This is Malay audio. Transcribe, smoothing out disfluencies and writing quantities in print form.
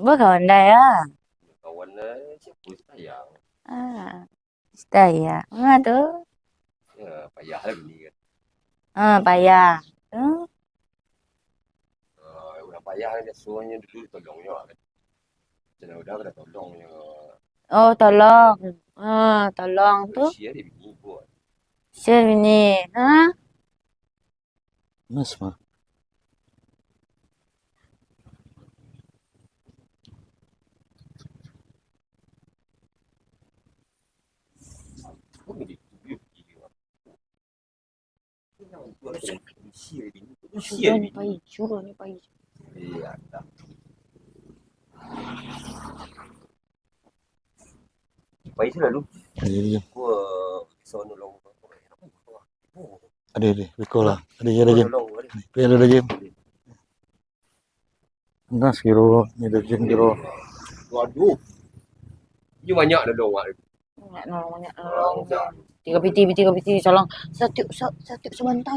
Berkawan dah ya. Kawan siapa sayang. Saya. Tu. Ya, payah lah ni kan. Payah. Udah payah kan semuanya dulu tolongnya kan. Jadi udah pada tolongnya. Oh, tolong. Tolong tu. Sia dia begini buat. Share ni. Mas mah. Ni payah juga ni payah. Iya, dah. Payah selalu. Ada Gua sono long. ada beko lah. Ada game. Ada game. Nah, kiro ni ada game kiro. Waduh. Ini banyak dah dong. Banyak nolong. Tiga piti, tolong. Satu sebentar.